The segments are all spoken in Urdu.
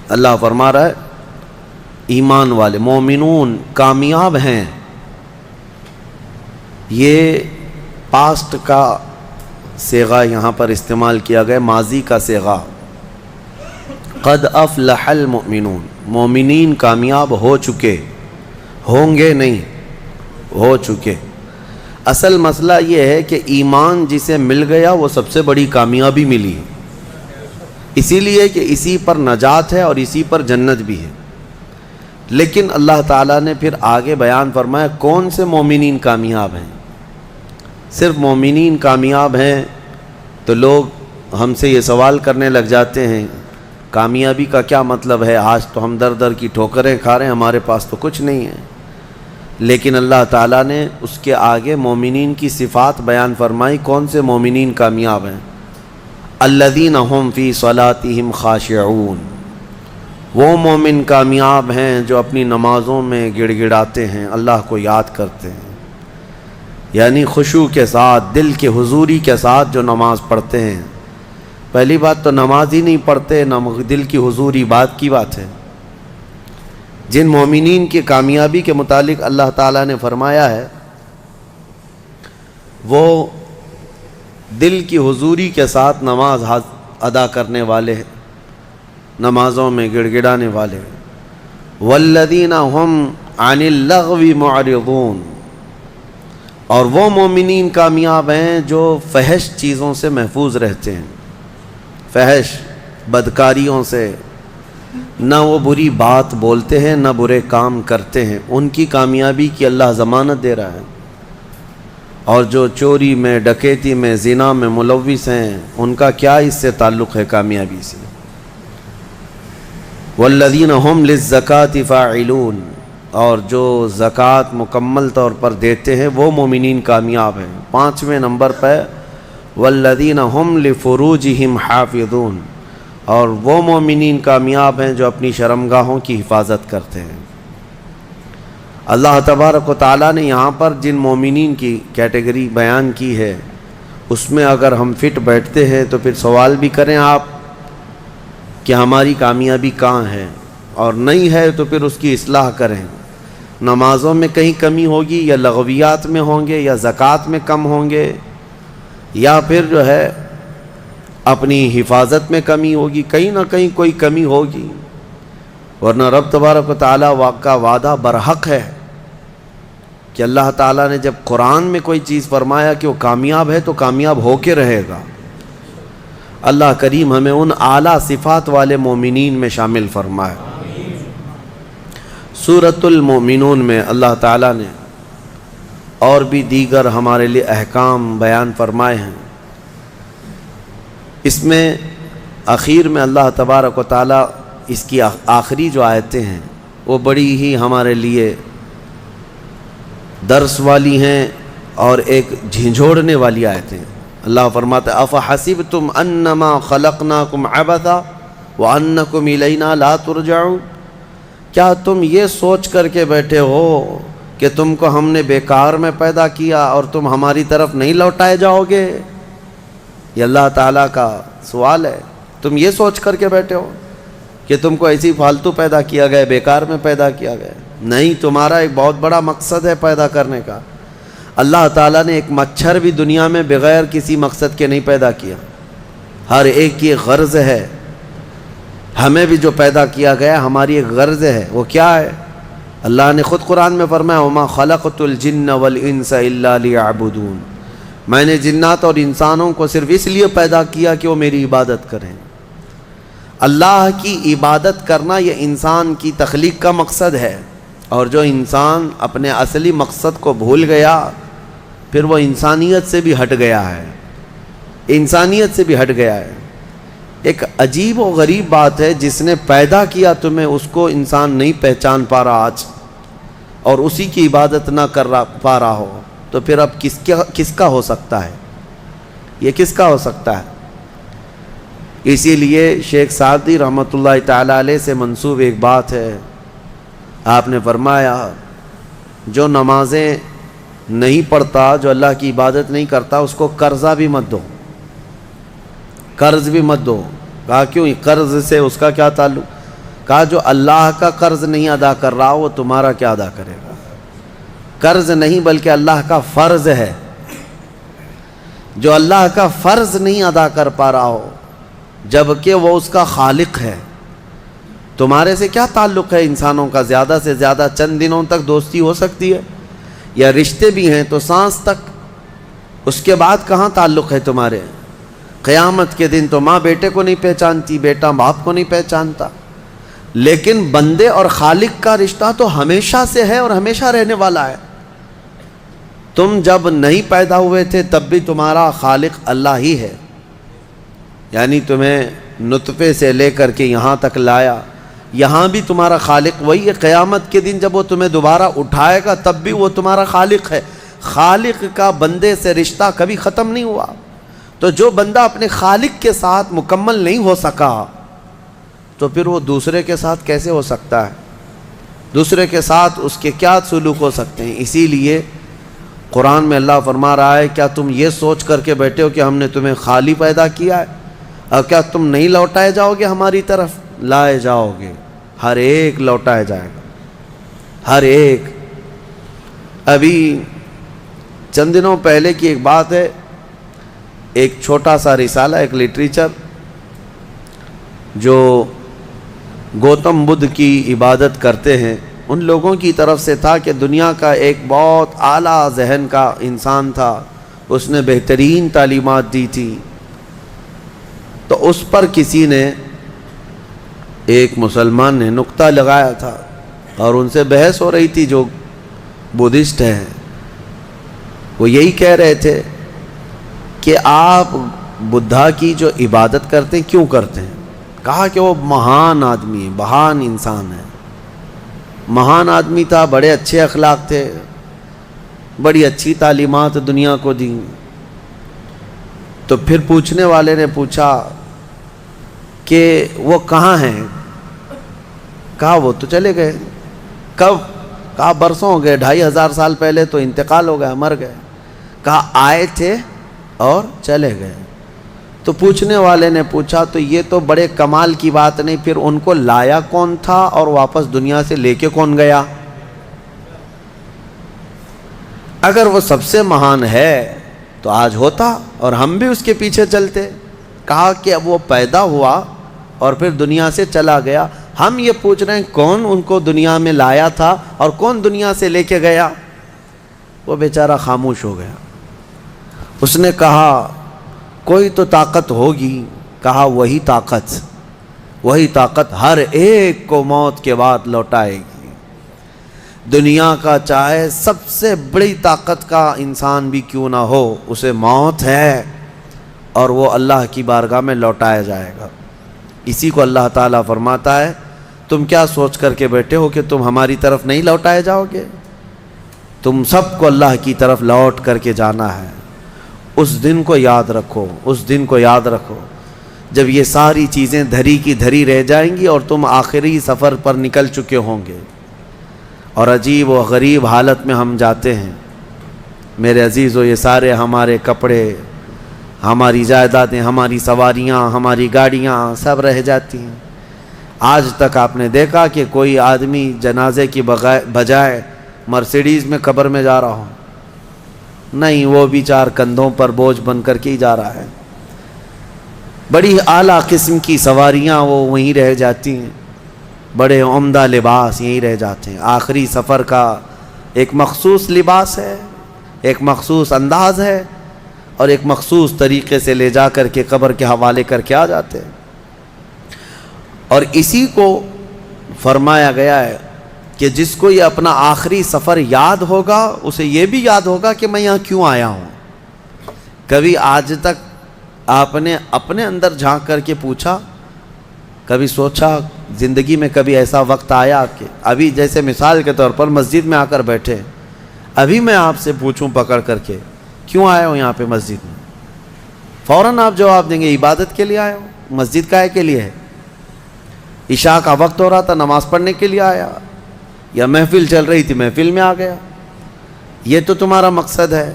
اللہ فرما رہا ہے ایمان والے مومنون کامیاب ہیں. یہ پاسٹ کا صیغہ یہاں پر استعمال کیا گیا، ماضی کا صیغہ. قد افلح المؤمنون، مومنین کامیاب ہو چکے، ہوں گے نہیں، ہو چکے. اصل مسئلہ یہ ہے کہ ایمان جسے مل گیا وہ سب سے بڑی کامیابی ملی، اسی لیے کہ اسی پر نجات ہے اور اسی پر جنت بھی ہے. لیکن اللہ تعالیٰ نے پھر آگے بیان فرمایا کون سے مومنین کامیاب ہیں. صرف مومنین کامیاب ہیں تو لوگ ہم سے یہ سوال کرنے لگ جاتے ہیں کامیابی کا کیا مطلب ہے؟ آج تو ہم در در کی ٹھوکریں کھا رہے ہیں، ہمارے پاس تو کچھ نہیں ہے. لیکن اللہ تعالیٰ نے اس کے آگے مومنین کی صفات بیان فرمائی. کون سے مومنین کامیاب ہیں؟ الذین هم فی صلاتہم خاشعون، وہ مومن کامیاب ہیں جو اپنی نمازوں میں گڑ گڑاتے ہیں، اللہ کو یاد کرتے ہیں، یعنی خشوع کے ساتھ، دل کے حضوری کے ساتھ جو نماز پڑھتے ہیں. پہلی بات تو نماز ہی نہیں پڑھتے، دل کی حضوری بات کی بات ہے. جن مومنین کی کامیابی کے متعلق اللہ تعالیٰ نے فرمایا ہے وہ دل کی حضوری کے ساتھ نماز ادا کرنے والے ہیں، نمازوں میں گڑ گڑانے والے. والذین هم عن اللغو معرضون، اور وہ مومنین کامیاب ہیں جو فحش چیزوں سے محفوظ رہتے ہیں. فحش بدکاریوں سے نہ وہ بری بات بولتے ہیں نہ برے کام کرتے ہیں، ان کی کامیابی کی اللہ ضمانت دے رہا ہے. اور جو چوری میں، ڈکیتی میں، زنا میں ملوث ہیں ان کا کیا اس سے تعلق ہے کامیابی سے؟ والذین هم للزکاة فاعلون، اور جو زکوٰۃ مکمل طور پر دیتے ہیں وہ مومنین کامیاب ہیں. 5ویں نمبر پہ والذین هم لفروجہم حافظون، اور وہ مومنین کامیاب ہیں جو اپنی شرمگاہوں کی حفاظت کرتے ہیں. اللہ تبارک و تعالیٰ نے یہاں پر جن مومنین کی کیٹیگری بیان کی ہے اس میں اگر ہم فٹ بیٹھتے ہیں تو پھر سوال بھی کریں آپ کہ ہماری کامیابی کہاں ہے، اور نہیں ہے تو پھر اس کی اصلاح کریں. نمازوں میں کہیں کمی ہوگی، یا لغویات میں ہوں گے، یا زکوٰۃ میں کم ہوں گے، یا پھر جو ہے اپنی حفاظت میں کمی ہوگی، کہیں نہ کہیں کوئی کمی ہوگی. ورنہ رب تبارک و تعالیٰ کا وعدہ برحق ہے کہ اللہ تعالیٰ نے جب قرآن میں کوئی چیز فرمایا کہ وہ کامیاب ہے تو کامیاب ہو کے رہے گا. اللہ کریم ہمیں ان اعلیٰ صفات والے مومنین میں شامل فرمائے. سورۃ المؤمنون میں اللہ تعالیٰ نے اور بھی دیگر ہمارے لیے احکام بیان فرمائے ہیں. اس میں اخیر میں اللہ تبارک و تعالیٰ اس کی آخری جو آیتیں ہیں وہ بڑی ہی ہمارے لیے درس والی ہیں اور ایک جھنجھوڑنے والی آیتیں. اللہ فرماتا ہے افحسبتم انما خلقناکم عبثا وانکم الینا لا ترجعون، کیا تم یہ سوچ کر کے بیٹھے ہو کہ تم کو ہم نے بیکار میں پیدا کیا اور تم ہماری طرف نہیں لوٹائے جاؤ گے؟ یہ اللہ تعالیٰ کا سوال ہے. تم یہ سوچ کر کے بیٹھے ہو کہ تم کو ایسی فالتو پیدا کیا گیا، بیکار میں پیدا کیا گیا؟ نہیں، تمہارا ایک بہت بڑا مقصد ہے پیدا کرنے کا. اللہ تعالیٰ نے ایک مچھر بھی دنیا میں بغیر کسی مقصد کے نہیں پیدا کیا، ہر ایک کی غرض ہے. ہمیں بھی جو پیدا کیا گیا ہماری ایک غرض ہے، وہ کیا ہے؟ اللہ نے خود قرآن میں فرمایا وما خلقت الجن والانس الا لیعبدون، میں نے جنات اور انسانوں کو صرف اس لیے پیدا کیا کہ وہ میری عبادت کریں. اللہ کی عبادت کرنا یہ انسان کی تخلیق کا مقصد ہے، اور جو انسان اپنے اصلی مقصد کو بھول گیا پھر وہ انسانیت سے بھی ہٹ گیا ہے، انسانیت سے بھی ہٹ گیا ہے. ایک عجیب و غریب بات ہے، جس نے پیدا کیا تمہیں اس کو انسان نہیں پہچان پا رہا آج، اور اسی کی عبادت نہ کر پا رہا ہو تو پھر اب کس کا ہو سکتا ہے؟ یہ کس کا ہو سکتا ہے؟ اسی لیے شیخ سعدی رحمۃ اللہ تعالی علیہ سے منسوب ایک بات ہے. آپ نے فرمایا جو نمازیں نہیں پڑھتا، جو اللہ کی عبادت نہیں کرتا، اس کو قرضہ بھی مت دو، قرض بھی مت دو. کہا کیوں؟ قرض سے اس کا کیا تعلق؟ کہا جو اللہ کا قرض نہیں ادا کر رہا وہ تمہارا کیا ادا کرے گا؟ قرض نہیں بلکہ اللہ کا فرض ہے. جو اللہ کا فرض نہیں ادا کر پا رہا ہو جبکہ وہ اس کا خالق ہے. تمہارے سے کیا تعلق ہے انسانوں کا؟ زیادہ سے زیادہ چند دنوں تک دوستی ہو سکتی ہے، یا رشتے بھی ہیں تو سانس تک. اس کے بعد کہاں تعلق ہے تمہارے؟ قیامت کے دن تو ماں بیٹے کو نہیں پہچانتی، بیٹا باپ کو نہیں پہچانتا، لیکن بندے اور خالق کا رشتہ تو ہمیشہ سے ہے اور ہمیشہ رہنے والا ہے. تم جب نہیں پیدا ہوئے تھے تب بھی تمہارا خالق اللہ ہی ہے، یعنی تمہیں نطفے سے لے کر کے یہاں تک لایا، یہاں بھی تمہارا خالق وہی ہے. قیامت کے دن جب وہ تمہیں دوبارہ اٹھائے گا تب بھی وہ تمہارا خالق ہے. خالق کا بندے سے رشتہ کبھی ختم نہیں ہوا. تو جو بندہ اپنے خالق کے ساتھ مکمل نہیں ہو سکا تو پھر وہ دوسرے کے ساتھ کیسے ہو سکتا ہے؟ دوسرے کے ساتھ اس کے کیا سلوک ہو سکتے ہیں؟ اسی لیے قرآن میں اللہ فرما رہا ہے کیا تم یہ سوچ کر کے بیٹھے ہو کہ ہم نے تمہیں خالی پیدا کیا ہے اور کیا تم نہیں لوٹائے جاؤ گے ہماری طرف؟ لائے جاؤ گے، ہر ایک لوٹایا جائے گا، ہر ایک. ابھی چند دنوں پہلے کی ایک بات ہے، ایک چھوٹا سا رسالہ، ایک لٹریچر جو گوتم بدھ کی عبادت کرتے ہیں ان لوگوں کی طرف سے تھا کہ دنیا کا ایک بہت اعلیٰ ذہن کا انسان تھا، اس نے بہترین تعلیمات دی تھی. تو اس پر کسی نے، ایک مسلمان نے نقطہ لگایا تھا اور ان سے بحث ہو رہی تھی جو بدھسٹ ہیں. وہ یہی کہہ رہے تھے کہ آپ بدھا کی جو عبادت کرتے ہیں کیوں کرتے ہیں؟ کہا کہ وہ مہان آدمی ہے، مہان انسان ہے، مہان آدمی تھا، بڑے اچھے اخلاق تھے، بڑی اچھی تعلیمات دنیا کو دی. تو پھر پوچھنے والے نے پوچھا کہ وہ کہاں ہیں؟ کہا وہ تو چلے گئے. کب؟ کہا برسوں ہو گئے، 2500 سال پہلے تو انتقال ہو گیا، مر گئے. کہا آئے تھے اور چلے گئے. تو پوچھنے والے نے پوچھا تو یہ تو بڑے کمال کی بات نہیں، پھر ان کو لایا کون تھا اور واپس دنیا سے لے کے کون گیا؟ اگر وہ سب سے مہان ہے تو آج ہوتا اور ہم بھی اس کے پیچھے چلتے. کہا کہ اب وہ پیدا ہوا اور پھر دنیا سے چلا گیا. ہم یہ پوچھ رہے ہیں کون ان کو دنیا میں لایا تھا اور کون دنیا سے لے کے گیا؟ وہ بیچارہ خاموش ہو گیا. اس نے کہا کوئی تو طاقت ہوگی. کہا وہی طاقت ہر ایک کو موت کے بعد لوٹائے گی. دنیا کا چاہے سب سے بڑی طاقت کا انسان بھی کیوں نہ ہو، اسے موت ہے اور وہ اللہ کی بارگاہ میں لوٹایا جائے گا. اسی کو اللہ تعالیٰ فرماتا ہے تم کیا سوچ کر کے بیٹھے ہو کہ تم ہماری طرف نہیں لوٹائے جاؤ گے؟ تم سب کو اللہ کی طرف لوٹ کر کے جانا ہے. اس دن کو یاد رکھو، اس دن کو یاد رکھو جب یہ ساری چیزیں دھری کی دھری رہ جائیں گی اور تم آخری سفر پر نکل چکے ہوں گے. اور عجیب و غریب حالت میں ہم جاتے ہیں میرے عزیزو. یہ سارے ہمارے کپڑے، ہماری جائیدادیں، ہماری سواریاں، ہماری گاڑیاں سب رہ جاتی ہیں. آج تک آپ نے دیکھا کہ کوئی آدمی جنازے کی بجائے مرسیڈیز میں قبر میں جا رہا ہو؟ نہیں، وہ بھی 4 کندھوں پر بوجھ بن کر کے ہی جا رہا ہے. بڑی اعلیٰ قسم کی سواریاں وہ وہیں رہ جاتی ہیں، بڑے عمدہ لباس یہیں رہ جاتے ہیں. آخری سفر کا ایک مخصوص لباس ہے، ایک مخصوص انداز ہے اور ایک مخصوص طریقے سے لے جا کر کے قبر کے حوالے کر کے آ جاتے ہیں. اور اسی کو فرمایا گیا ہے کہ جس کو یہ اپنا آخری سفر یاد ہوگا اسے یہ بھی یاد ہوگا کہ میں یہاں کیوں آیا ہوں. کبھی آج تک آپ نے اپنے اندر جھانک کر کے پوچھا، کبھی سوچا زندگی میں کبھی ایسا وقت آیا کہ ابھی جیسے مثال کے طور پر مسجد میں آ کر بیٹھے، ابھی میں آپ سے پوچھوں پکڑ کر کے کیوں آئے ہو یہاں پہ مسجد میں، فوراً آپ جواب دیں گے عبادت کے لیے آئے ہو. مسجد کا ہے کے لیے ہے؟ عشاء کا وقت ہو رہا تھا نماز پڑھنے کے لیے آیا، یا محفل چل رہی تھی محفل میں آ گیا. یہ تو تمہارا مقصد ہے.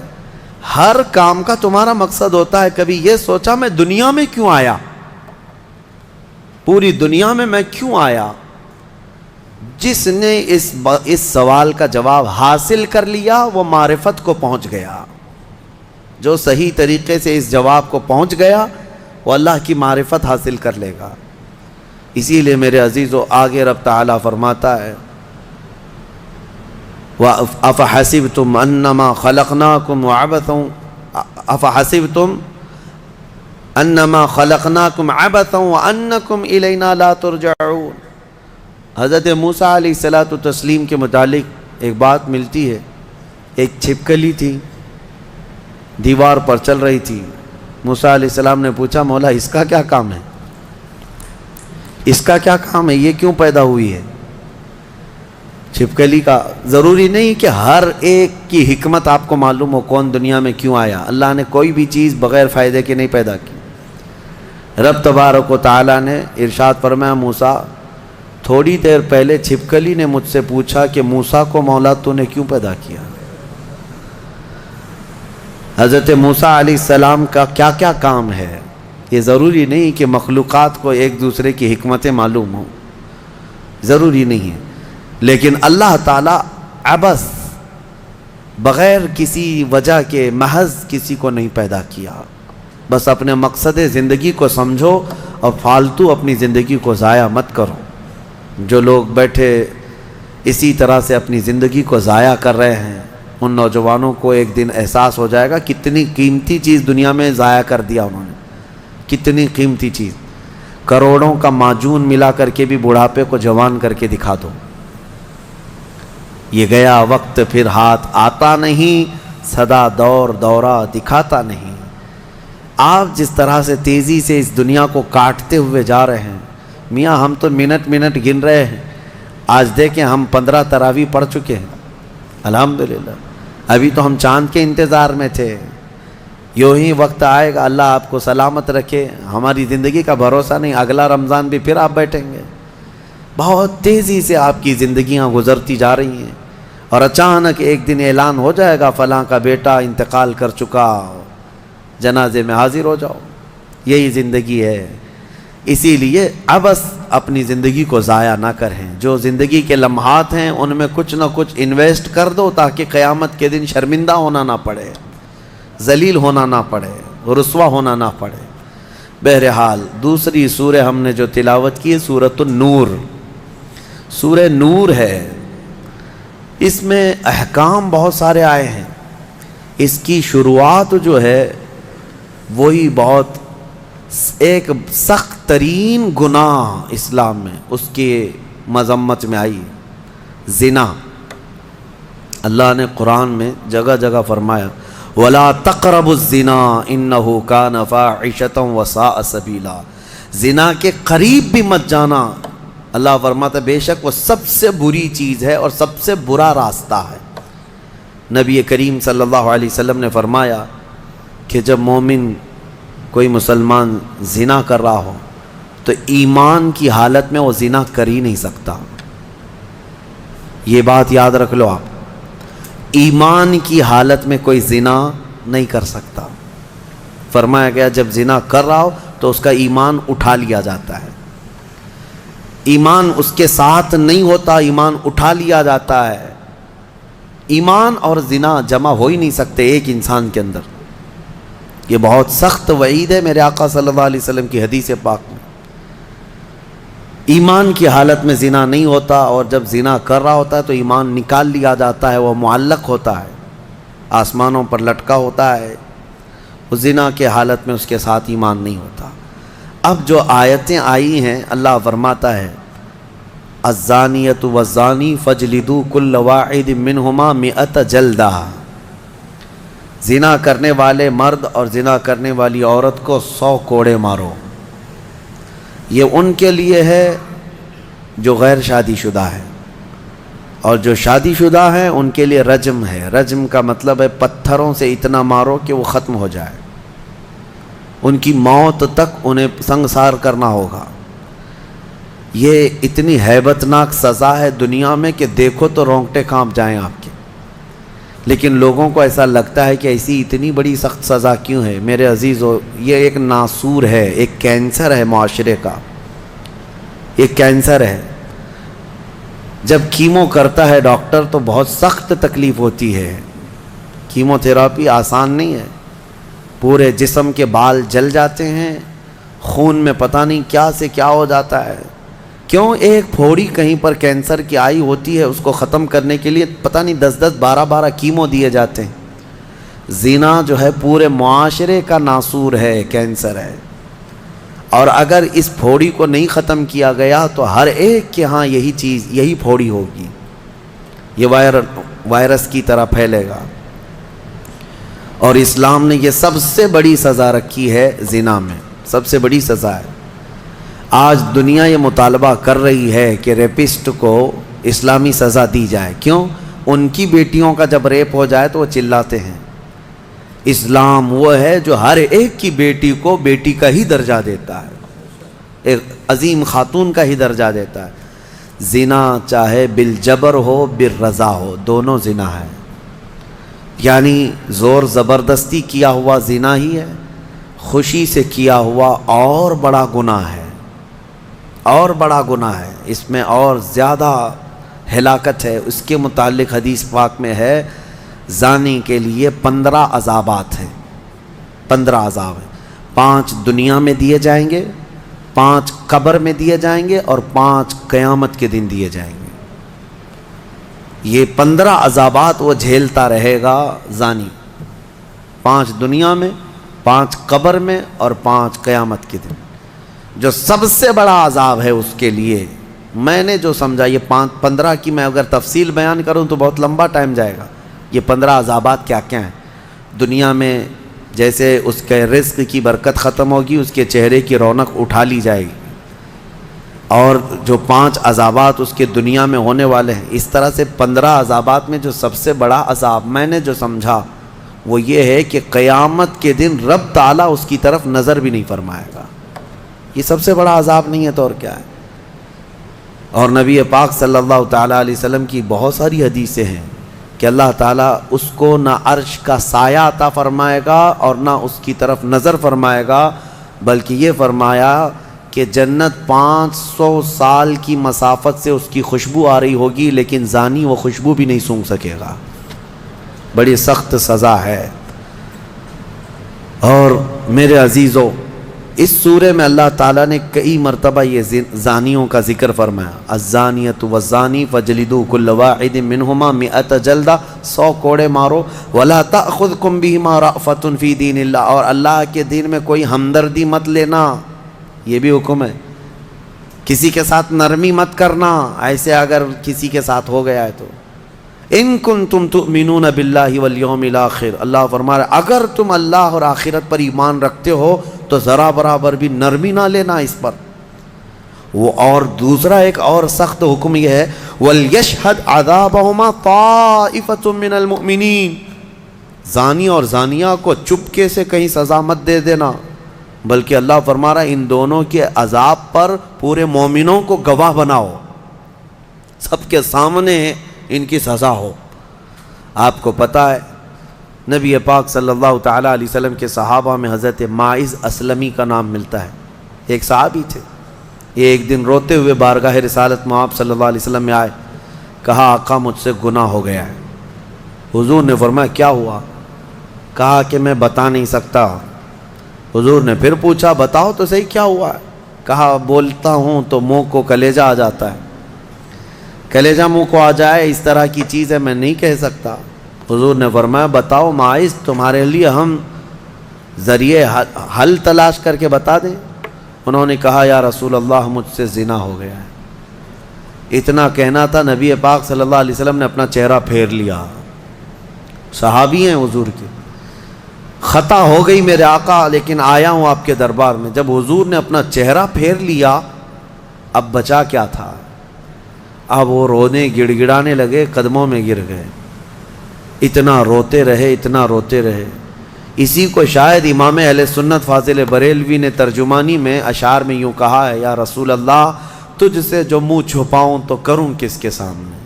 ہر کام کا تمہارا مقصد ہوتا ہے. کبھی یہ سوچا میں دنیا میں کیوں آیا، پوری دنیا میں کیوں آیا؟ جس نے اس سوال کا جواب حاصل کر لیا وہ معرفت کو پہنچ گیا. جو صحیح طریقے سے اس جواب کو پہنچ گیا وہ اللہ کی معرفت حاصل کر لے گا. اسی لیے میرے عزیزو آگے رب تعالیٰ فرماتا ہے أَفَحَسِبْتُمْ أَنَّمَا خَلَقْنَاكُمْ عَبَثًا أَفَحَسِبْتُمْ أَنَّمَا خَلَقْنَاكُمْ عَبَثًا وَأَنَّكُمْ إِلَيْنَا لَا تُرْجَعُونَ. حضرت موسیٰ علیہ الصلوۃ والتسلیم کے متعلق ایک بات ملتی ہے. ایک چھپکلی تھی، دیوار پر چل رہی تھی. موسیٰ علیہ السلام نے پوچھا مولا اس کا کیا کام ہے، اس کا کیا کام ہے، یہ کیوں پیدا ہوئی ہے؟ چھپکلی کا ضروری نہیں کہ ہر ایک کی حکمت آپ کو معلوم ہو کون دنیا میں کیوں آیا. اللہ نے کوئی بھی چیز بغیر فائدے کے نہیں پیدا کی. رب تبارک و تعالیٰ نے ارشاد فرمایا موسیٰ تھوڑی دیر پہلے چھپکلی نے مجھ سے پوچھا کہ موسیٰ کو مولا تو نے کیوں پیدا کیا. حضرت موسیٰ علیہ السلام کا کیا کیا کام ہے. یہ ضروری نہیں کہ مخلوقات کو ایک دوسرے کی حکمتیں معلوم ہوں، ضروری نہیں ہے. لیکن اللہ تعالیٰ عبث بغیر کسی وجہ کے محض کسی کو نہیں پیدا کیا. بس اپنے مقصد زندگی کو سمجھو اور فالتو اپنی زندگی کو ضائع مت کرو. جو لوگ بیٹھے اسی طرح سے اپنی زندگی کو ضائع کر رہے ہیں ان نوجوانوں کو ایک دن احساس ہو جائے گا کتنی قیمتی چیز دنیا میں ضائع کر دیا انہوں نے. کتنی قیمتی چیز، کروڑوں کا معجون ملا کر کے بھی بڑھاپے کو جوان کر کے دکھا دو. یہ گیا وقت پھر ہاتھ آتا نہیں، سدا دور دورہ دکھاتا نہیں. آپ جس طرح سے تیزی سے اس دنیا کو کاٹتے ہوئے جا رہے ہیں میاں، ہم تو منٹ منٹ گن رہے ہیں. آج دیکھیں ہم 15 تراویح پڑھ چکے ہیں الحمدللہ. ابھی تو ہم چاند کے انتظار میں تھے. یوں ہی وقت آئے گا، اللہ آپ کو سلامت رکھے. ہماری زندگی کا بھروسہ نہیں، اگلا رمضان بھی پھر آپ بیٹھیں گے. بہت تیزی سے آپ کی زندگیاں گزرتی جا رہی ہیں اور اچانک ایک دن اعلان ہو جائے گا فلاں کا بیٹا انتقال کر چکا، جنازے میں حاضر ہو جاؤ. یہی زندگی ہے. اسی لیے عبث اپنی زندگی کو ضائع نہ کریں. جو زندگی کے لمحات ہیں ان میں کچھ نہ کچھ انویسٹ کر دو تاکہ قیامت کے دن شرمندہ ہونا نہ پڑے، ذلیل ہونا نہ پڑے، رسوا ہونا نہ پڑے. بہرحال دوسری سورہ ہم نے جو تلاوت کی ہے سورۃ النور. سورہ نور ہے، اس میں احکام بہت سارے آئے ہیں. اس کی شروعات جو ہے وہی بہت ایک سخت ترین گناہ اسلام میں اس کے مذمت میں آئی، زنا. اللہ نے قرآن میں جگہ جگہ فرمایا وَلَا تَقْرَبُوا الزِّنَا إِنَّهُ كَانَ فَاحِشَةً وَسَاءَ سَبِيلًا. زنا کے قریب بھی مت جانا. اللہ فرماتا بے شک وہ سب سے بری چیز ہے اور سب سے برا راستہ ہے. نبی کریم صلی اللہ علیہ وسلم نے فرمایا کہ جب مومن کوئی مسلمان زنا کر رہا ہو تو ایمان کی حالت میں وہ زنا کر ہی نہیں سکتا. یہ بات یاد رکھ لو آپ، ایمان کی حالت میں کوئی زنا نہیں کر سکتا. فرمایا گیا جب زنا کر رہا ہو تو اس کا ایمان اٹھا لیا جاتا ہے. ایمان اس کے ساتھ نہیں ہوتا، ایمان اٹھا لیا جاتا ہے. ایمان اور زنا جمع ہو ہی نہیں سکتے ایک انسان کے اندر. یہ بہت سخت وعید ہے میرے آقا صلی اللہ علیہ وسلم کی حدیث پاک میں. ایمان کی حالت میں زنا نہیں ہوتا، اور جب زنا کر رہا ہوتا ہے تو ایمان نکال لیا جاتا ہے، وہ معلق ہوتا ہے، آسمانوں پر لٹکا ہوتا ہے. اس زنا کے حالت میں اس کے ساتھ ایمان نہیں ہوتا. اب جو آیتیں آئی ہیں اللہ فرماتا ہے الزانیۃ والزانی فاجلدوا کل واحد منہما 100 جلدہ. زنا کرنے والے مرد اور زنا کرنے والی عورت کو 100 کوڑے مارو. یہ ان کے لیے ہے جو غیر شادی شدہ ہے، اور جو شادی شدہ ہیں ان کے لیے رجم ہے. رجم کا مطلب ہے پتھروں سے اتنا مارو کہ وہ ختم ہو جائے، ان کی موت تک انہیں سنگسار کرنا ہوگا. یہ اتنی ہیبت ناک سزا ہے دنیا میں کہ دیکھو تو رونگٹے کانپ جائیں آپ کے. لیکن لوگوں کو ایسا لگتا ہے کہ ایسی اتنی بڑی سخت سزا کیوں ہے. میرے عزیزو یہ ایک ناسور ہے، ایک کینسر ہے معاشرے کا، ایک کینسر ہے. جب کیمو کرتا ہے ڈاکٹر تو بہت سخت تکلیف ہوتی ہے. کیمو تھراپی آسان نہیں ہے. پورے جسم کے بال جل جاتے ہیں, خون میں پتہ نہیں کیا سے کیا ہو جاتا ہے. کیوں؟ ایک پھوڑی کہیں پر کینسر کی آئی ہوتی ہے, اس کو ختم کرنے کے لیے پتہ نہیں 10 12 کیمو دیے جاتے ہیں. زنا جو ہے پورے معاشرے کا ناسور ہے, کینسر ہے. اور اگر اس پھوڑی کو نہیں ختم کیا گیا تو ہر ایک کے ہاں یہی چیز, یہی پھوڑی ہوگی, یہ وائرس کی طرح پھیلے گا. اور اسلام نے یہ سب سے بڑی سزا رکھی ہے زنا میں, سب سے بڑی سزا ہے. آج دنیا یہ مطالبہ کر رہی ہے کہ ریپسٹ کو اسلامی سزا دی جائے. کیوں؟ ان کی بیٹیوں کا جب ریپ ہو جائے تو وہ چلاتے ہیں. اسلام وہ ہے جو ہر ایک کی بیٹی کو بیٹی کا ہی درجہ دیتا ہے, ایک عظیم خاتون کا ہی درجہ دیتا ہے. زنا چاہے بالجبر ہو بالرضا ہو, دونوں زنا ہے. یعنی زور زبردستی کیا ہوا زنا ہی ہے, خوشی سے کیا ہوا اور بڑا گناہ ہے, اور بڑا گناہ ہے. اس میں اور زیادہ ہلاکت ہے. اس کے متعلق حدیث پاک میں ہے زانی کے لیے 15 عذابات ہیں. 15 عذاب ہیں. 5 دنیا میں دیے جائیں گے, 5 قبر میں دیے جائیں گے, اور 5 قیامت کے دن دیے جائیں گے. یہ 15 عذابات وہ جھیلتا رہے گا زانی, 5 دنیا میں, 5 قبر میں, اور 5 قیامت کے دن. جو سب سے بڑا عذاب ہے اس کے لیے, میں نے جو سمجھا, یہ 15 کی میں اگر تفصیل بیان کروں تو بہت لمبا ٹائم جائے گا. یہ 15 عذابات کیا کیا ہیں؟ دنیا میں جیسے اس کے رزق کی برکت ختم ہوگی, اس کے چہرے کی رونق اٹھا لی جائے گی. اور جو 5 عذابات اس کے دنیا میں ہونے والے ہیں, اس طرح سے 15 عذابات میں جو سب سے بڑا عذاب میں نے جو سمجھا وہ یہ ہے کہ قیامت کے دن رب تعالیٰ اس کی طرف نظر بھی نہیں فرمائے گا. یہ سب سے بڑا عذاب نہیں ہے تو اور کیا ہے؟ اور نبی پاک صلی اللہ تعالیٰ علیہ وسلم کی بہت ساری حدیثیں ہیں کہ اللہ تعالیٰ اس کو نہ عرش کا سایہ عطا فرمائے گا اور نہ اس کی طرف نظر فرمائے گا, بلکہ یہ فرمایا کہ جنت 500 سال کی مسافت سے اس کی خوشبو آ رہی ہوگی, لیکن زانی وہ خوشبو بھی نہیں سونگھ سکے گا. بڑی سخت سزا ہے. اور میرے عزیزو, اس سورے میں اللہ تعالیٰ نے کئی مرتبہ یہ زانیوں کا ذکر فرمایا. الزانیۃ والزانی فجلدوا کل واحد منہما 100 جلدہ, 100 کوڑے مارو. ولا تأخذکم بہما رأفۃ فی دین اللہ, اور اللہ کے دین میں کوئی ہمدردی مت لینا, یہ بھی حکم ہے. کسی کے ساتھ نرمی مت کرنا, ایسے اگر کسی کے ساتھ ہو گیا ہے تو. ان کنتم تؤمنون باللہ والیوم الاخر, اللہ فرما رہا ہے اگر تم اللہ اور آخرت پر ایمان رکھتے ہو تو ذرا برابر بھی نرمی نہ لینا اس پر. وہ اور دوسرا ایک اور سخت حکم یہ ہے, وَلْيَشْهَدْ عَذَابَهُمَا طَائِفَةٌ مِّنَ الْمُؤْمِنِينَ, زانی اور زانیہ کو چپکے سے کہیں سزا مت دے دینا, بلکہ اللہ فرما رہا ہے ان دونوں کے عذاب پر پورے مومنوں کو گواہ بناؤ, سب کے سامنے ان کی سزا ہو. آپ کو پتہ ہے نبی پاک صلی اللہ تعالیٰ علیہ وسلم کے صحابہ میں حضرت ماعز اسلمی کا نام ملتا ہے. ایک صحابی تھے, یہ ایک دن روتے ہوئے بارگاہ رسالت میں آپ صلی اللہ علیہ وسلم میں آئے, کہا آقا مجھ سے گناہ ہو گیا ہے. حضور نے فرمایا کیا ہوا؟ کہا کہ میں بتا نہیں سکتا. حضور نے پھر پوچھا بتاؤ تو صحیح کیا ہوا ہے؟ کہا بولتا ہوں تو منہ کو کلیجہ آ جاتا ہے. کلیجہ منہ کو آ جائے اس طرح کی چیز ہے, میں نہیں کہہ سکتا. حضور نے فرمایا بتاؤ ماعز, تمہارے لیے ہم ذریعے حل تلاش کر کے بتا دیں. انہوں نے کہا یا رسول اللہ مجھ سے زنا ہو گیا ہے. اتنا کہنا تھا, نبی پاک صلی اللہ علیہ وسلم نے اپنا چہرہ پھیر لیا. صحابی ہیں حضور کے, خطا ہو گئی میرے آقا, لیکن آیا ہوں آپ کے دربار میں. جب حضور نے اپنا چہرہ پھیر لیا, اب بچا کیا تھا؟ اب وہ رونے گڑ گڑانے لگے, قدموں میں گر گئے. اتنا روتے رہے, اتنا روتے رہے. اسی کو شاید امام اہل سنت فاضل بریلوی نے ترجمانی میں اشعار میں یوں کہا ہے, یا رسول اللہ تجھ سے جو منہ چھپاؤں تو کروں کس کے سامنے,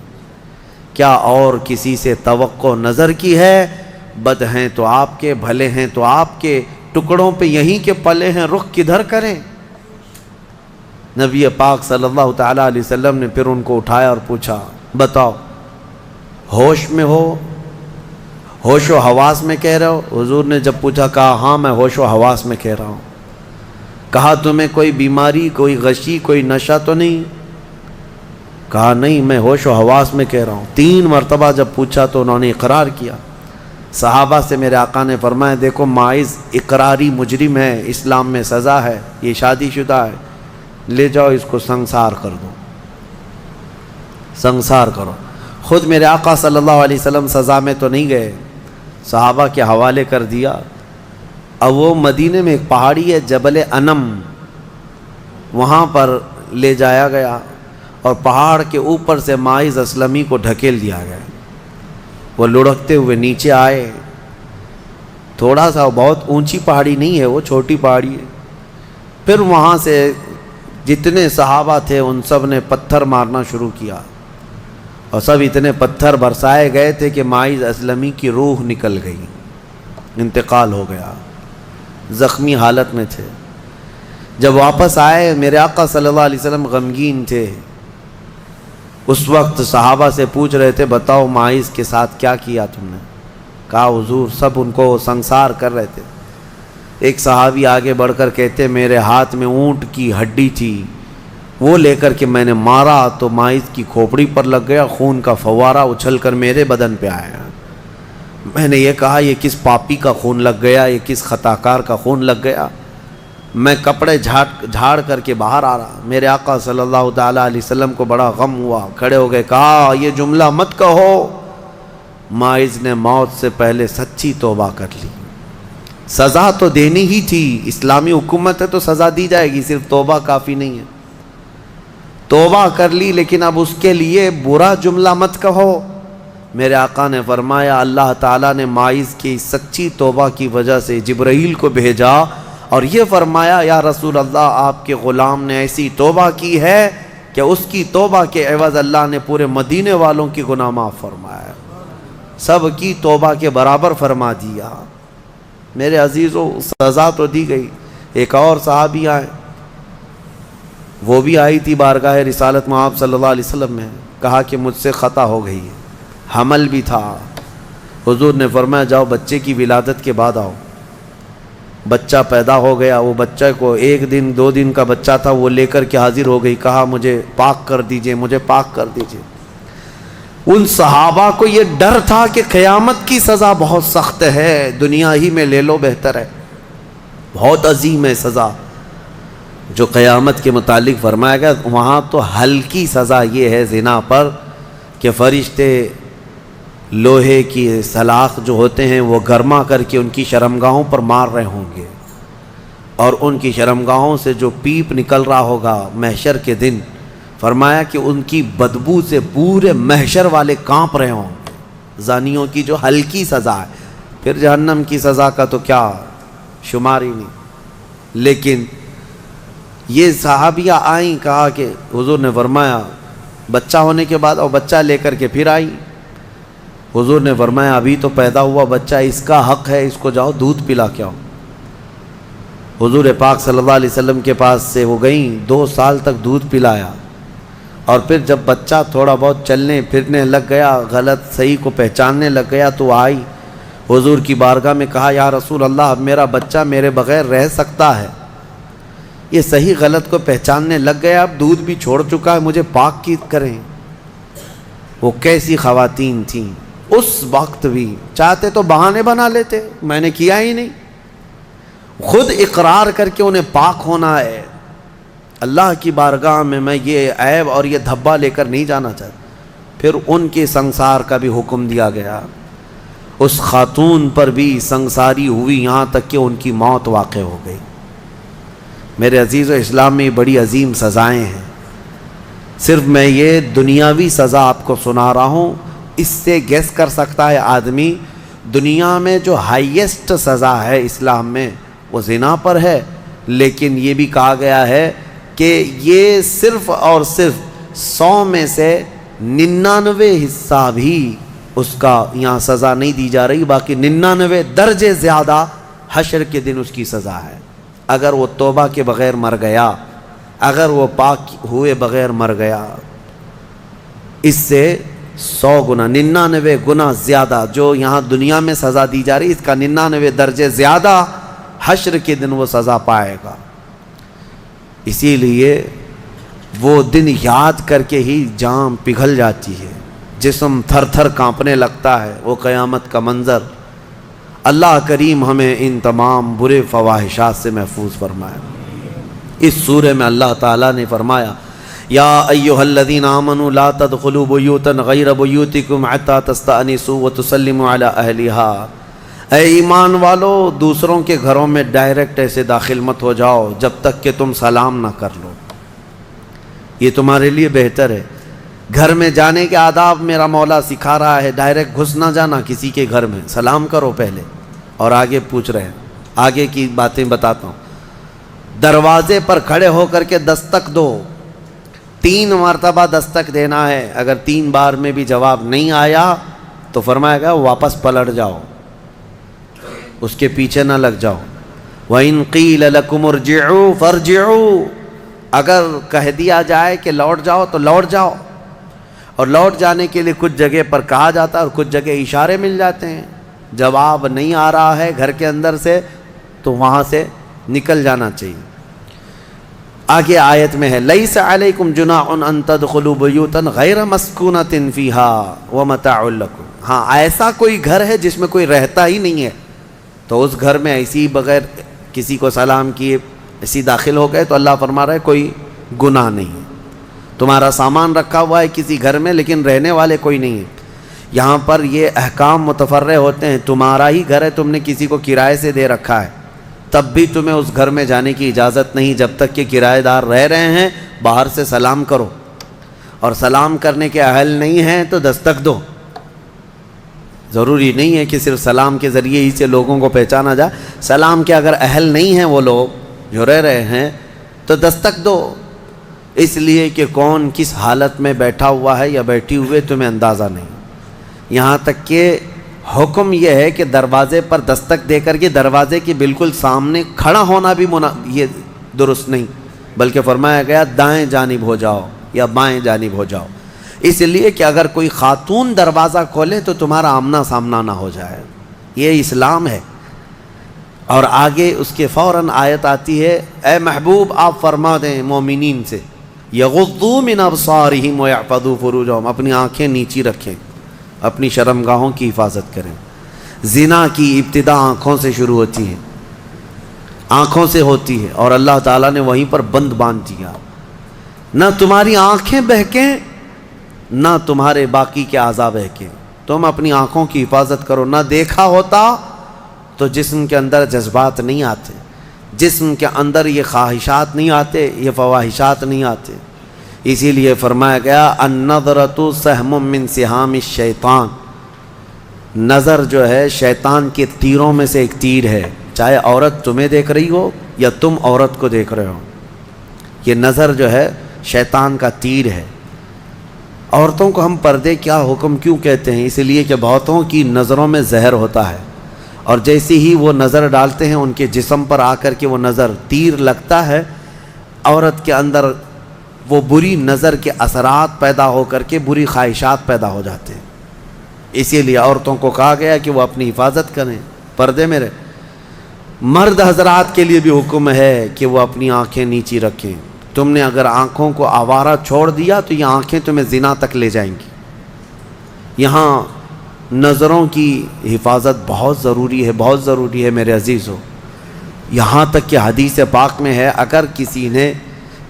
کیا اور کسی سے توقع نظر کی ہے؟ بد ہیں تو آپ کے, بھلے ہیں تو آپ کے, ٹکڑوں پہ یہیں کے پلے ہیں, رخ کدھر کریں؟ نبی پاک صلی اللہ تعالیٰ علیہ وسلم نے پھر ان کو اٹھایا اور پوچھا بتاؤ ہوش میں ہو، ہوش و حواس میں کہہ رہے ہو؟ حضور نے جب پوچھا کہا ہاں میں ہوش و حواس میں کہہ رہا ہوں۔ کہا تمہیں کوئی بیماری، کوئی غشی، کوئی نشہ تو نہیں؟ کہا نہیں میں ہوش و حواس میں کہہ رہا ہوں۔ 3 مرتبہ جب پوچھا تو انہوں نے اقرار کیا۔ صحابہ سے میرے آقا نے فرمایا دیکھو ماعز اقراری مجرم ہے، اسلام میں سزا ہے، یہ شادی شدہ ہے، لے جاؤ اس کو سنسار کر دو، سنسار کرو۔ خود میرے آقا صلی اللہ علیہ وسلم سزا میں تو نہیں گئے، صحابہ کے حوالے کر دیا۔ اب وہ مدینے میں ایک پہاڑی ہے جبل انم، وہاں پر لے جایا گیا اور پہاڑ کے اوپر سے ماعز اسلمی کو ڈھکیل دیا گیا۔ وہ لڑکتے ہوئے نیچے آئے، تھوڑا سا، بہت اونچی پہاڑی نہیں ہے، وہ چھوٹی پہاڑی ہے۔ پھر وہاں سے جتنے صحابہ تھے ان سب نے پتھر مارنا شروع کیا، اور سب اتنے پتھر برسائے گئے تھے کہ ماعز اسلمی کی روح نکل گئی، انتقال ہو گیا، زخمی حالت میں تھے۔ جب واپس آئے میرے آقا صلی اللہ علیہ وسلم غمگین تھے۔ اس وقت صحابہ سے پوچھ رہے تھے بتاؤ ماعز کے ساتھ کیا کیا تم نے؟ کہا حضور سب ان کو سنسار کر رہے تھے۔ ایک صحابی آگے بڑھ کر کہتے میرے ہاتھ میں اونٹ کی ہڈی تھی، وہ لے کر کے میں نے مارا تو ماعز کی کھوپڑی پر لگ گیا، خون کا فوارہ اچھل کر میرے بدن پہ آیا۔ میں نے یہ کہا یہ کس پاپی کا خون لگ گیا، یہ کس خطاکار کا خون لگ گیا؟ میں کپڑے جھاڑ کر کے باہر آ رہا، میرے آقا صلی اللہ تعالیٰ علیہ وسلم کو بڑا غم ہوا، کھڑے ہو گئے، کہا یہ جملہ مت کہو، ماعز نے موت سے پہلے سچی توبہ کر لی۔ سزا تو دینی ہی تھی، اسلامی حکومت ہے تو سزا دی جائے گی، صرف توبہ کافی نہیں ہے۔ توبہ کر لی، لیکن اب اس کے لیے برا جملہ مت کہو۔ میرے آقا نے فرمایا اللہ تعالیٰ نے ماعز کی سچی توبہ کی وجہ سے جبرائیل کو بھیجا اور یہ فرمایا یا رسول اللہ آپ کے غلام نے ایسی توبہ کی ہے کہ اس کی توبہ کے عوض اللہ نے پورے مدینے والوں کی گناہ معاف فرمایا، سب کی توبہ کے برابر فرما دیا۔ میرے عزیزو سزا تو دی گئی۔ ایک اور صحابی آئے، وہ بھی آئی تھی بارگاہ رسالت میں آپ صلی اللہ علیہ وسلم میں، کہا کہ مجھ سے خطا ہو گئی ہے، حمل بھی تھا۔ حضور نے فرمایا جاؤ بچے کی ولادت کے بعد آؤ۔ بچہ پیدا ہو گیا، وہ بچہ کو 1 دن 2 دن کا بچہ تھا، وہ لے کر کے حاضر ہو گئی، کہا مجھے پاک کر دیجئے، مجھے پاک کر دیجئے۔ ان صحابہ کو یہ ڈر تھا کہ قیامت کی سزا بہت سخت ہے، دنیا ہی میں لے لو بہتر ہے، بہت عظیم ہے سزا جو قیامت کے متعلق فرمایا گیا۔ وہاں تو ہلکی سزا یہ ہے زنا پر کہ فرشتے لوہے کی سلاخ جو ہوتے ہیں وہ گرما کر کے ان کی شرمگاہوں پر مار رہے ہوں گے، اور ان کی شرمگاہوں سے جو پیپ نکل رہا ہوگا محشر کے دن، فرمایا کہ ان کی بدبو سے پورے محشر والے کانپ رہے ہوں گے۔ زانیوں کی جو ہلکی سزا ہے، پھر جہنم کی سزا کا تو کیا شمار ہی نہیں۔ لیکن یہ صحابیہ آئیں، کہا کہ حضور نے فرمایا بچہ ہونے کے بعد، اور بچہ لے کر کے پھر آئی۔ حضور نے فرمایا ابھی تو پیدا ہوا بچہ، اس کا حق ہے، اس کو جاؤ دودھ پلا کے آؤ۔ حضور پاک صلی اللہ علیہ وسلم کے پاس سے وہ گئیں، 2 سال تک دودھ پلایا، اور پھر جب بچہ تھوڑا بہت چلنے پھرنے لگ گیا، غلط صحیح کو پہچاننے لگ گیا، تو آئی حضور کی بارگاہ میں، کہا یا رسول اللہ اب میرا بچہ میرے بغیر رہ سکتا ہے، یہ صحیح غلط کو پہچاننے لگ گیا، اب دودھ بھی چھوڑ چکا ہے، مجھے پاک کی کریں۔ وہ کیسی خواتین تھیں اس وقت بھی، چاہتے تو بہانے بنا لیتے، میں نے کیا ہی نہیں، خود اقرار کر کے انہیں پاک ہونا ہے۔ اللہ کی بارگاہ میں یہ عیب اور یہ دھبا لے کر نہیں جانا چاہتا۔ پھر ان کے سنسار کا بھی حکم دیا گیا، اس خاتون پر بھی سنساری ہوئی، یہاں تک کہ ان کی موت واقع ہو گئی۔ میرے عزیز و اسلام میں بڑی عظیم سزائیں ہیں، صرف میں یہ دنیاوی سزا آپ کو سنا رہا ہوں، اس سے گیس کر سکتا ہے آدمی دنیا میں جو ہائیسٹ سزا ہے اسلام میں وہ زنا پر ہے، لیکن یہ بھی کہا گیا ہے کہ یہ صرف اور صرف 100 میں سے 99 حصہ بھی اس کا یہاں سزا نہیں دی جا رہی، باقی 99 درجے زیادہ حشر کے دن اس کی سزا ہے۔ اگر وہ توبہ کے بغیر مر گیا اگر وہ پاک ہوئے بغیر مر گیا، اس سے 100 گنا 99 گنا زیادہ جو یہاں دنیا میں سزا دی جا رہی، اس کا 99 درجے زیادہ حشر کے دن وہ سزا پائے گا۔ اسی لیے وہ دن یاد کر کے ہی جان پگھل جاتی ہے، جسم تھر تھر کانپنے لگتا ہے، وہ قیامت کا منظر۔ اللہ کریم ہمیں ان تمام برے فواحشات سے محفوظ فرمائے۔ اس سورہ میں اللہ تعالیٰ نے فرمایا یا ایھا الذین آمنوا لا تدخلوا بیوتا غیر بیوتکم حتی تستأنسوا وتسلموا علی اہلہا، اے ایمان والو دوسروں کے گھروں میں ڈائریکٹ ایسے داخل مت ہو جاؤ جب تک کہ تم سلام نہ کر لو، یہ تمہارے لیے بہتر ہے۔ گھر میں جانے کے آداب میرا مولا سکھا رہا ہے، ڈائریکٹ گھس نہ جانا کسی کے گھر میں، سلام کرو پہلے، اور آگے پوچھ رہے ہیں، آگے کی باتیں بتاتا ہوں۔ دروازے پر کھڑے ہو کر کے دستک دو، 3 مرتبہ دستک دینا ہے، اگر 3 بار میں بھی جواب نہیں آیا تو فرمایا گیا واپس پلٹ جاؤ، اس کے پیچھے نہ لگ جاؤ۔ وَإِن قِيلَ لَكُمُ ارْجِعُوا فَارْجِعُوا، اگر کہہ دیا جائے کہ لوٹ جاؤ تو لوٹ جاؤ، اور لوٹ جانے کے لیے کچھ جگہ پر کہا جاتا ہے اور کچھ جگہ اشارے مل جاتے ہیں۔ جواب نہیں آ رہا ہے گھر کے اندر سے تو وہاں سے نکل جانا چاہیے۔ آگے آیت میں ہے لیس علیکم جناح ان تدخلوا بیوتا غیر مسکونۃ فیہا ومتاع لکم، ہاں ایسا کوئی گھر ہے جس میں کوئی رہتا ہی نہیں ہے تو اس گھر میں ایسی بغیر کسی کو سلام کیے ایسی داخل ہو گئے تو اللہ فرما رہا ہے کوئی گناہ نہیں ہے۔ تمہارا سامان رکھا ہوا ہے کسی گھر میں لیکن رہنے والے کوئی نہیں ہے، یہاں پر یہ احکام متفرع ہوتے ہیں۔ تمہارا ہی گھر ہے، تم نے کسی کو کرائے سے دے رکھا ہے، تب بھی تمہیں اس گھر میں جانے کی اجازت نہیں جب تک کہ کرایہ دار رہ رہے ہیں۔ باہر سے سلام کرو، اور سلام کرنے کے اہل نہیں ہیں تو دستک دو۔ ضروری نہیں ہے کہ صرف سلام کے ذریعے ہی سے لوگوں کو پہچانا جائے، سلام کے اگر اہل نہیں ہیں وہ لوگ جو رہ رہے ہیں تو دستک دو، اس لیے کہ کون کس حالت میں بیٹھا ہوا ہے یا بیٹھی ہوئے تمہیں اندازہ نہیں۔ یہاں تک کہ حکم یہ ہے کہ دروازے پر دستک دے کر کے دروازے کے بالکل سامنے کھڑا ہونا بھی یہ درست نہیں، بلکہ فرمایا گیا دائیں جانب ہو جاؤ یا بائیں جانب ہو جاؤ، اس لیے کہ اگر کوئی خاتون دروازہ کھولے تو تمہارا آمنا سامنا نہ ہو جائے، یہ اسلام ہے۔ اور آگے اس کے فوراً آیت آتی ہے اے محبوب آپ فرما دیں مومنین سے یغضوا من ابصارہم ویحفظوا فروجہم، اپنی آنکھیں نیچی رکھیں، اپنی شرمگاہوں کی حفاظت کریں۔ زنا کی ابتدا آنکھوں سے شروع ہوتی ہے، آنکھوں سے ہوتی ہے، اور اللہ تعالیٰ نے وہیں پر بند باندھ دیا۔ نہ تمہاری آنکھیں بہکیں نہ تمہارے باقی کے اعضاء بہکیں، تم اپنی آنکھوں کی حفاظت کرو۔ نہ دیکھا ہوتا تو جسم کے اندر جذبات نہیں آتے، جسم کے اندر یہ خواہشات نہیں آتے، یہ فواحشات نہیں آتے۔ اسی لیے فرمایا گیا النظرۃ سہم من سہام الشیطان، نظر جو ہے شیطان کے تیروں میں سے ایک تیر ہے، چاہے عورت تمہیں دیکھ رہی ہو یا تم عورت کو دیکھ رہے ہو، یہ نظر جو ہے شیطان کا تیر ہے۔ عورتوں کو ہم پردے کیا حکم کیوں کہتے ہیں؟ اس لیے کہ بہتوں کی نظروں میں زہر ہوتا ہے، اور جیسے ہی وہ نظر ڈالتے ہیں ان کے جسم پر آ کر کے وہ نظر تیر لگتا ہے، عورت کے اندر وہ بری نظر کے اثرات پیدا ہو کر کے بری خواہشات پیدا ہو جاتے ہیں۔ اسی لیے عورتوں کو کہا گیا کہ وہ اپنی حفاظت کریں، پردے میں رہیں۔ مرد حضرات کے لیے بھی حکم ہے کہ وہ اپنی آنکھیں نیچی رکھیں۔ تم نے اگر آنکھوں کو آوارہ چھوڑ دیا تو یہ آنکھیں تمہیں زنا تک لے جائیں گی۔ یہاں نظروں کی حفاظت بہت ضروری ہے، بہت ضروری ہے میرے عزیزو۔ یہاں تک کہ حدیث پاک میں ہے اگر کسی نے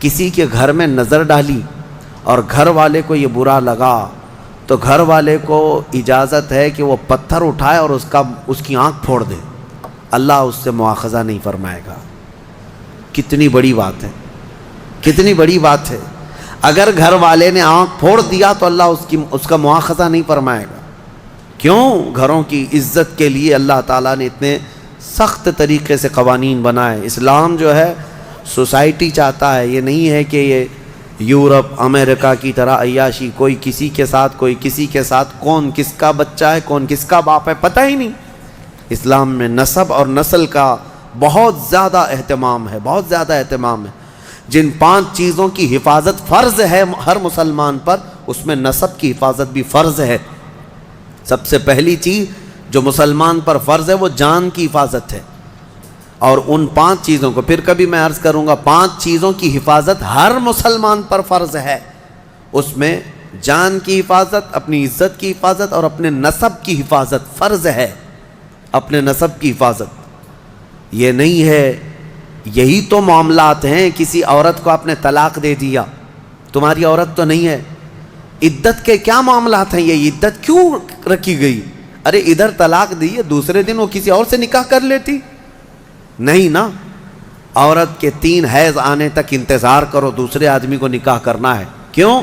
کسی کے گھر میں نظر ڈالی اور گھر والے کو یہ برا لگا تو گھر والے کو اجازت ہے کہ وہ پتھر اٹھائے اور اس کی آنکھ پھوڑ دے، اللہ اس سے مواخذہ نہیں فرمائے گا۔ کتنی بڑی بات ہے، کتنی بڑی بات ہے۔ اگر گھر والے نے آنکھ پھوڑ دیا تو اللہ اس کا مواخذہ نہیں فرمائے گا۔ کیوں؟ گھروں کی عزت کے لیے اللہ تعالیٰ نے اتنے سخت طریقے سے قوانین بنائے۔ اسلام جو ہے سوسائٹی چاہتا ہے، یہ نہیں ہے کہ یہ یورپ امریکہ کی طرح عیاشی، کوئی کسی کے ساتھ کوئی کسی کے ساتھ، کون کس کا بچہ ہے کون کس کا باپ ہے پتہ ہی نہیں۔ اسلام میں نسب اور نسل کا بہت زیادہ اہتمام ہے، بہت زیادہ اہتمام ہے۔ جن 5 چیزوں کی حفاظت فرض ہے ہر مسلمان پر، اس میں نسب کی حفاظت بھی فرض ہے۔ سب سے پہلی چیز جو مسلمان پر فرض ہے وہ جان کی حفاظت ہے، اور ان 5 چیزوں کو پھر کبھی میں عرض کروں گا، 5 چیزوں کی حفاظت ہر مسلمان پر فرض ہے۔ اس میں جان کی حفاظت، اپنی عزت کی حفاظت اور اپنے نسب کی حفاظت فرض ہے۔ اپنے نسب کی حفاظت یہ نہیں ہے، یہی تو معاملات ہیں، کسی عورت کو آپ نے طلاق دے دیا، تمہاری عورت تو نہیں ہے، عدت کے کیا معاملات ہیں؟ یہ عدت کیوں رکھی گئی؟ ارے ادھر طلاق دی ہے، دوسرے دن وہ کسی اور سے نکاح کر لیتی؟ نہیں نا، عورت کے 3 حیض آنے تک انتظار کرو، دوسرے آدمی کو نکاح کرنا ہے۔ کیوں؟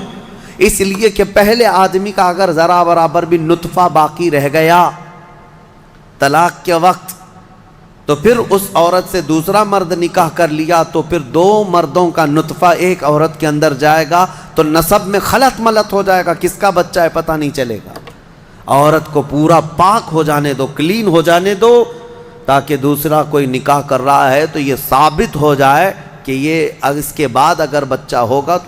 اس لیے کہ پہلے آدمی کا اگر ذرا برابر بھی نطفہ باقی رہ گیا طلاق کے وقت، تو پھر اس عورت سے دوسرا مرد نکاح کر لیا، تو پھر 2 مردوں کا نطفہ ایک عورت کے اندر جائے گا، تو نسب میں خلط ملط ہو جائے گا، کس کا بچہ ہے پتہ نہیں چلے گا۔ عورت کو پورا پاک ہو جانے دو، کلین ہو جانے دو، تاکہ دوسرا کوئی نکاح کر رہا ہے تو یہ ثابت ہو جائے کہ یہ اس کے بعد اگر بچہ ہوگا تو